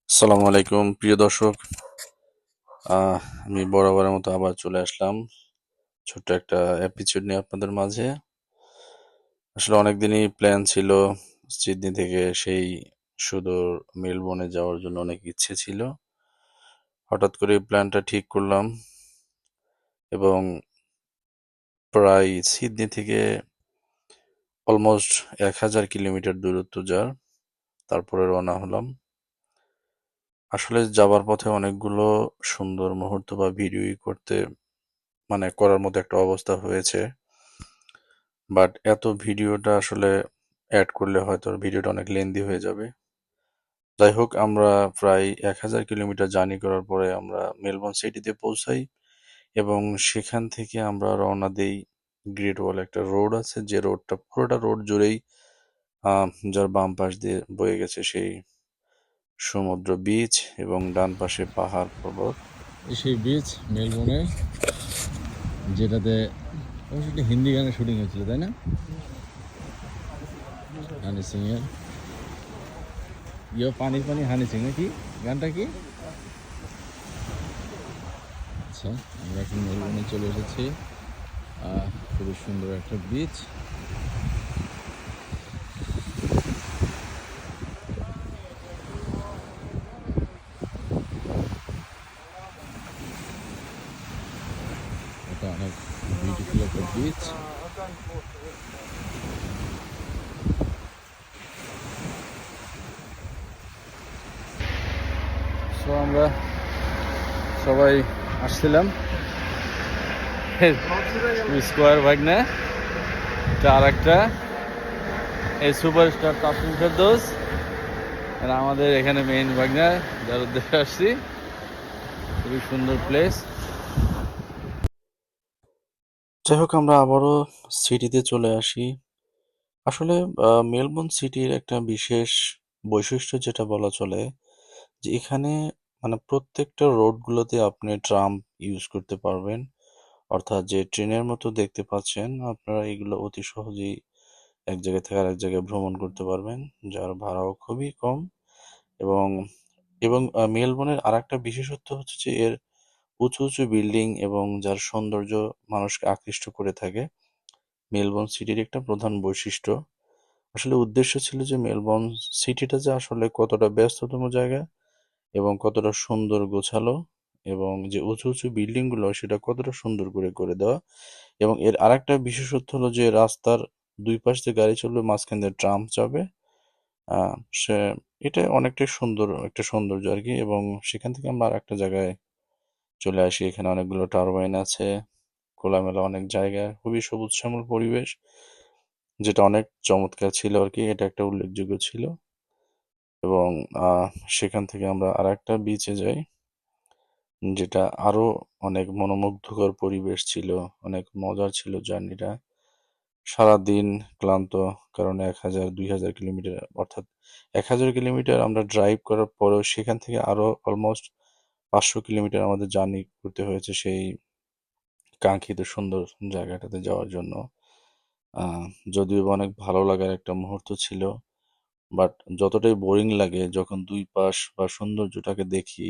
আসসালামু আলাইকুম প্রিয় দর্শক। আমি বরাবরের মতো আবার চলে আসলাম ছোট্ট একটা এপিসোড নিয়ে আপনাদের মাঝে। আসলে অনেকদিনই প্ল্যান ছিল সিডনি থেকে সেই সুদূর মেলবোর্নে যাওয়ার জন্য, অনেক ইচ্ছে ছিল। হঠাৎ করে প্ল্যানটা ঠিক করলাম এবং প্রায় সিডনি থেকে অলমোস্ট 1000 কিলোমিটার দূরত্ব যার, তারপরে রওনা হলাম। আসলে যাবার পথে অনেকগুলো সুন্দর মুহূর্ত বা ভিডিও করতে করার মতো একটা অবস্থা হয়েছে, বাট এত ভিডিওটা আসলে অ্যাড করলে হয়তো ভিডিওটা অনেক লেন্দি হয়ে যাবে। যাই হোক, আমরা প্রায় 1000 কিলোমিটার জার্নি করার পরে আমরা মেলবোর্ন সিটিতে পৌঁছাই এবং সেখান থেকে আমরা রওনা দেই। গ্রেট ওয়াল একটা রোড আছে, যে রোডটা পুরোটা রোড জুড়েই যার বাম পাশ দিয়ে বয়ে গেছে সেই সমুদ্র বিচ এবং ডান পাশে পাহাড় পর্বত। সেই বিচ মেলবোর্নে, যেটাতে অবশ্যই একটা হিন্দি গানের শুটিং হয়েছিল, তাই না? হানি সিং এর পানির পানি হানি সিং নাকি গানটা কি? আচ্ছা, আমরা এখন মেলবোর্নে চলে এসেছি। খুবই সুন্দর একটা বিচ। এটা অনেক বিউটিফুল একটা বিচ। সো আমরা সবাই আসছিলাম স্কোয়ার বাইক না, এটা আর একটা এই সুপারস্টার তাসলিম ফেরদৌস, এরা আমাদের এখানে মেইন বাইক না, যার উদ্দেশ্যে আসছি। খুবই সুন্দর প্লেস। যাই হোক, আমরা আবারও সিটিতে চলে আসি। আসলে মেলবোর্ন সিটির একটা বিশেষ বৈশিষ্ট্য যেটা বলা চলে, যে এখানে প্রত্যেকটা রোডগুলোতে আপনি ট্রাম ইউজ করতে পারবেন। অর্থাৎ যে ট্রেনের মতো দেখতে পাচ্ছেন আপনারা, এগুলো অতি সহজেই এক জায়গা থেকে আরেক জায়গায় ভ্রমণ করতে পারবেন, যার ভাড়াও খুবই কম। এবং এবং মেলবোর্নের আরেকটা বিশেষত্ব হচ্ছে যে এর উঁচু উঁচু বিল্ডিং এবং যার সৌন্দর্য মানুষকে আকৃষ্ট করে থাকে। মেলবোর্ন সিটির একটা প্রধান বৈশিষ্ট্য। আসলে উদ্দেশ্য ছিল যে মেলবোর্ন সিটিটা যে আসলে কতটা ব্যস্ততম জায়গা এবং কতটা সুন্দর গোছালো, এবং যে উঁচু উঁচু বিল্ডিংগুলো সেটা কতটা সুন্দর করে করে দেওয়া। এবং এর আরেকটা বিশেষত্ব হলো যে রাস্তার দুই পাশ দিয়ে গাড়ি চলবে, মাঝখান দিয়ে ট্রাম যাবে। আহ, সে এটা অনেকটাই সুন্দর একটা সৌন্দর্য আর কি। এবং সেখান থেকে আমরা আর একটা জায়গায় চলে আসি। এখানে অনেকগুলো টারবাইন আছে, খোলামেলা অনেক জায়গা, খুবই সবুজ শ্যামল পরিবেশ, যেটা অনেক চমৎকার ছিল আর কি। এটা একটা উল্লেখযোগ্য ছিল। এবং আহ, সেখান থেকে আমরা আর একটা বিচে যাই, যেটা আরো অনেক মনোমুগ্ধকর পরিবেশ ছিল, অনেক মজার ছিল জার্নিটা। সারাদিন ক্লান্ত, কারণ 1000 2000 কিলোমিটার, অর্থাৎ 1000 কিলোমিটার আমরা ড্রাইভ করার পরেও সেখান থেকে আরো অলমোস্ট 500 কিলোমিটার আমাদের জার্নি করতে হয়েছে সেই কাঙ্ক্ষিত সুন্দর জায়গাটাতে যাওয়ার জন্য। আহ, যদিও বা অনেক ভালো লাগার একটা মুহূর্ত ছিল, বাট যতটাই বোরিং লাগে যখন দুই পাশ বা সৌন্দর্যটাকে দেখি,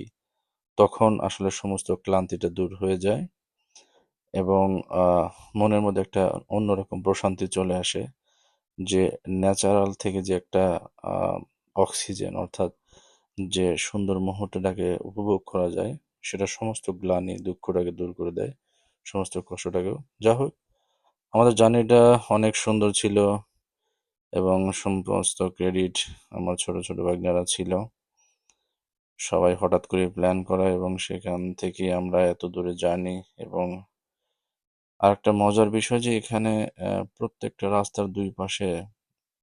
তখন আসলে সমস্ত ক্লান্তিটা দূর হয়ে যায় এবং মনের মধ্যে একটা অন্যরকম প্রশান্তি চলে আসে। যে ন্যাচারাল থেকে যে একটা আহ, অক্সিজেন, অর্থাৎ যে সুন্দর মুহূর্তটাকে উপভোগ করা যায়, সেটা সমস্ত গ্লানি দুঃখটাকে দূর করে দেয়, সমস্ত কষ্টটাকেও। যা হোক, আমাদের জার্নিটা অনেক সুন্দর ছিল এবং সমস্ত ক্রেডিট আমার ছোট ছোট ভাগ্নেরা ছিল। সবাই হঠাৎ করে প্ল্যান করা এবং সেখান থেকে আমরা এত দূরে জার্নি। এবং আরেকটা মজার বিষয় যে এখানে প্রত্যেকটা রাস্তার দুই পাশে,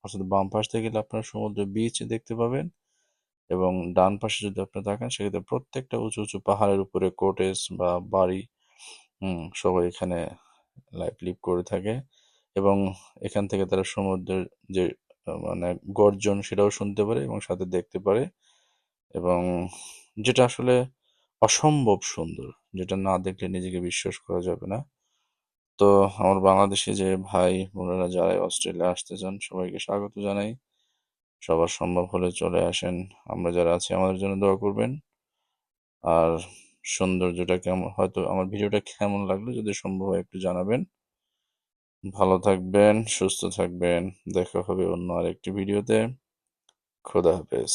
অর্থাৎ বাম পাশ থেকে গেলে আপনারা সমুদ্র বিচ দেখতে পাবেন এবং ডান পাশে যদি আপনি তাকান সেক্ষেত্রে প্রত্যেকটা উঁচু উঁচু পাহাড়ের উপরে কোটেজ বা বাড়ি, সবাই এখানে লাইফ লিভ করে থাকে। এবং এখান থেকে তারা সমুদ্রের যে গর্জন সেটাও শুনতে পারে এবং সাথে দেখতে পারে। এবং যেটা আসলে অসম্ভব সুন্দর, যেটা না দেখলে নিজেকে বিশ্বাস করা যাবে না। তো আমার বাংলাদেশি যে ভাই বোনেরা যারা অস্ট্রেলিয়া আসতে চান সবাইকে স্বাগত জানাই। সবার সম্ভব হলে চলে আসেন। আমরা যারা আছি আমাদের জন্য দোয়া করবেন। আর সৌন্দর্যটা কেমন, হয়তো আমার ভিডিওটা কেমন লাগলো যদি সম্ভব হয় একটু জানাবেন। ভালো থাকবেন, সুস্থ থাকবেন। দেখা হবে অন্য আরেকটি ভিডিওতে। খোদা হাফেজ।